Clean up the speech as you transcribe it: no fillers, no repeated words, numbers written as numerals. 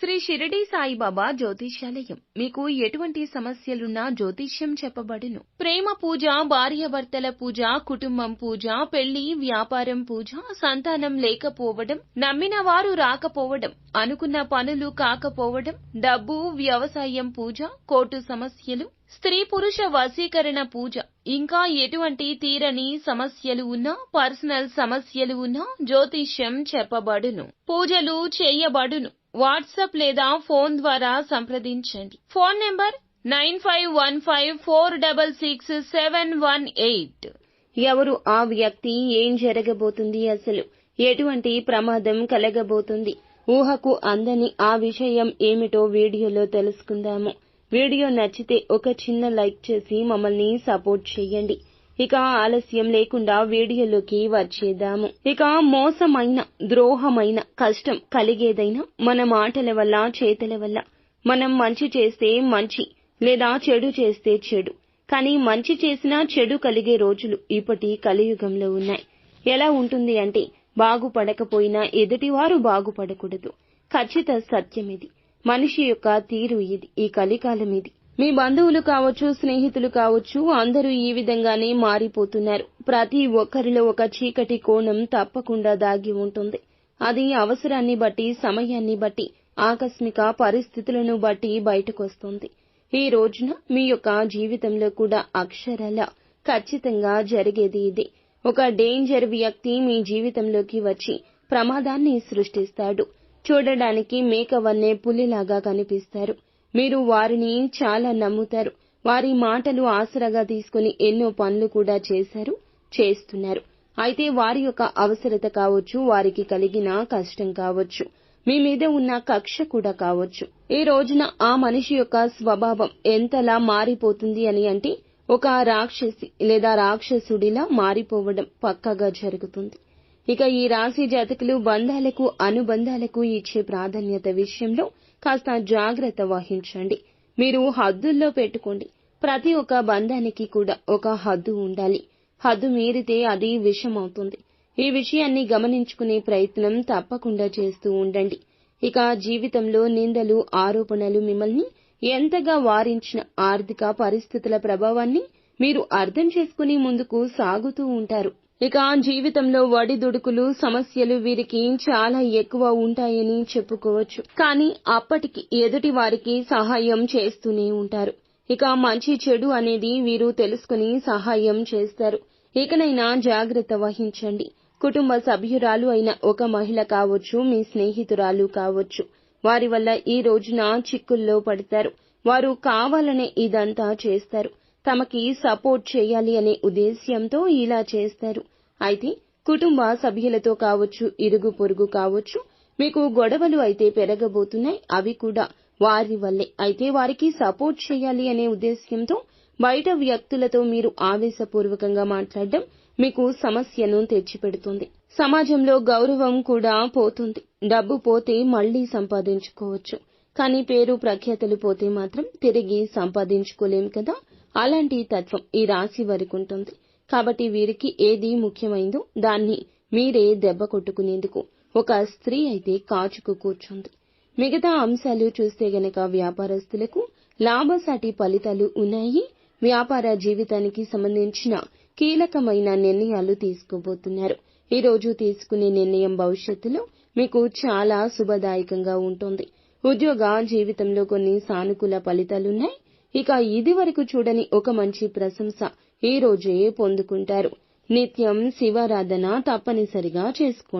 శ్రీ షిరిడి సాయిబాబా జ్యోతిష్యాలయం మీకు ఎటువంటి సమస్యలున్నా జ్యోతిష్యం చెప్పబడును. ప్రేమ పూజ, భార్యాభర్తల పూజ, కుటుంబం పూజ, పెళ్లి, వ్యాపారం పూజ, సంతానం లేకపోవడం, నమ్మిన వారు రాకపోవడం, అనుకున్న పనులు కాకపోవడం, డబ్బు, వ్యవసాయం పూజ, కోర్టు సమస్యలు, స్త్రీ పురుష వశీకరణ పూజ, ఇంకా ఎటువంటి తీరని సమస్యలు ఉన్నా, పర్సనల్ సమస్యలు ఉన్నా జ్యోతిష్యం చెప్పబడును. పూజలు చేయబడును. వాట్సాప్ లేదా ఫోన్ ద్వారా సంప్రదించండి. Phone number 9515466718. ఎవరు ఆ వ్యక్తి, ఏం జరగబోతుంది, అసలు ఎటువంటి ప్రమాదం కలగబోతుంది, ఊహకు అందని ఆ విషయం ఏమిటో వీడియోలో తెలుసుకుందాము. వీడియో నచ్చితే ఒక చిన్న లైక్ చేసి మమ్మల్ని సపోర్ట్ చేయండి. ఇక ఆలస్యం లేకుండా వీడియోలోకి వచ్చేద్దాము. ఇక మోసమైన, ద్రోహమైన, కష్టం కలిగేదైనా మన మాటల వల్ల, చేతల వల్ల. మనం మంచి చేస్తే మంచి, లేదా చెడు చేస్తే చెడు. కానీ మంచి చేసినా చెడు కలిగే రోజులు ఇప్పటి కలియుగంలో ఉన్నాయి. ఎలా ఉంటుంది అంటే, బాగుపడకపోయినా ఎదుటివారు బాగుపడకూడదు. ఖచ్చిత సత్యం ఇది. మనిషి యొక్క తీరు ఇది. ఈ కలికాలం ఇది. మీ బంధువులు కావచ్చు, స్నేహితులు కావచ్చు, అందరూ ఈ విధంగానే మారిపోతున్నారు. ప్రతి ఒక్కరిలో ఒక చీకటి కోణం తప్పకుండా దాగి ఉంటుంది. అది అవసరాన్ని బట్టి, సమయాన్ని బట్టి, ఆకస్మిక పరిస్థితులను బట్టి బయటకొస్తుంది. ఈ రోజున మీ యొక్క జీవితంలో కూడా అక్షరాల ఖచ్చితంగా జరిగేది ఇదే. ఒక డేంజర్ వ్యక్తి మీ జీవితంలోకి వచ్చి ప్రమాదాన్ని సృష్టిస్తాడు. చూడడానికి మేకవన్నే పులిలాగా కనిపిస్తారు. మీరు వారిని చాలా నమ్ముతారు. వారి మాటలు ఆసరాగా తీసుకుని ఎన్నో పనులు కూడా చేస్తున్నారు. అయితే వారి యొక్క అవసరత కావచ్చు, వారికి కలిగిన కష్టం కావచ్చు, మీ మీద ఉన్న కక్ష కూడా కావచ్చు. ఈ రోజున ఆ మనిషి యొక్క స్వభావం ఎంతలా మారిపోతుంది అని అంటే, ఒక రాక్షసి లేదా రాక్షసుడిలా మారిపోవడం పక్కాగా జరుగుతుంది. ఇక ఈ రాశి జాతకులు బంధాలకు, అనుబంధాలకు ఇచ్చే ప్రాధాన్యత విషయంలో కాస్త జాగ్రత్త వహించండి. మీరు హద్దుల్లో పెట్టుకోండి. ప్రతి ఒక్క బంధానికి కూడా ఒక హద్దు ఉండాలి. హద్దు మీరితే అది విషం అవుతుంది. ఈ విషయాన్ని గమనించుకునే ప్రయత్నం తప్పకుండా చేస్తూ ఉండండి. ఇక జీవితంలో నిందలు, ఆరోపణలు మిమ్మల్ని ఎంతగా వారించిన ఆర్థిక పరిస్థితుల ప్రభావాన్ని మీరు అర్థం చేసుకుని ముందుకు సాగుతూ ఉంటారు. ఇక జీవితంలో ఒడిదుడుకులు, సమస్యలు వీరికి చాలా ఎక్కువ ఉంటాయని చెప్పుకోవచ్చు. కానీ అప్పటికి ఎదుటి వారికి సహాయం చేస్తూనే ఉంటారు. ఇక మంచి చెడు అనేది వీరు తెలుసుకుని సహాయం చేస్తారు. ఇకనైనా జాగ్రత్త వహించండి. కుటుంబ సభ్యురాలు అయిన ఒక మహిళ కావచ్చు, మీ స్నేహితురాలు కావచ్చు, వారి వల్ల ఈ రోజున చిక్కుల్లో పడతారు. వారు కావాలనే ఇదంతా చేస్తారు. తమకి సపోర్ట్ చేయాలి అనే ఉద్దేశ్యంతో ఇలా చేస్తారు. అయితే కుటుంబ సభ్యులతో కావచ్చు, ఇరుగు పొరుగు కావచ్చు, మీకు గొడవలు అయితే పెరగబోతున్నాయి. అవి కూడా వారి వల్లే. అయితే వారికి సపోర్ట్ చేయాలి అనే ఉద్దేశ్యంతో బయట వ్యక్తులతో మీరు ఆవేశపూర్వకంగా మాట్లాడడం మీకు సమస్యను తెచ్చిపెడుతుంది. సమాజంలో గౌరవం కూడా పోతుంది. డబ్బు పోతే మళ్లీ సంపాదించుకోవచ్చు. కానీ పేరు, ప్రఖ్యాతులు పోతే మాత్రం తిరిగి సంపాదించుకోలేం కదా. అలాంటి తత్వం ఈ రాశి వారికి ఉంటుంది. కాబట్టి వీరికి ఏది ముఖ్యమైందో దాన్ని మీరే దెబ్బ కొట్టుకునేందుకు ఒక స్త్రీ అయితే కాచుకు కూర్చుంది. మిగతా అంశాలు చూస్తే గనక వ్యాపారస్తులకు లాభసాటి ఫలితాలు ఉన్నాయి. వ్యాపార జీవితానికి సంబంధించిన కీలకమైన నిర్ణయాలు తీసుకోబోతున్నారు. ఈ రోజు తీసుకునే నిర్ణయం భవిష్యత్తులో మీకు చాలా శుభదాయకంగా ఉంటుంది. ఉద్యోగ జీవితంలో కొన్ని సానుకూల ఫలితాలున్నాయి. ఇక ఇది వరకు చూడని ఒక మంచి ప్రశంస ఈ రోజే పొందుకుంటారు. నిత్యం శివారాధన తప్పనిసరిగా చేసుకోండి.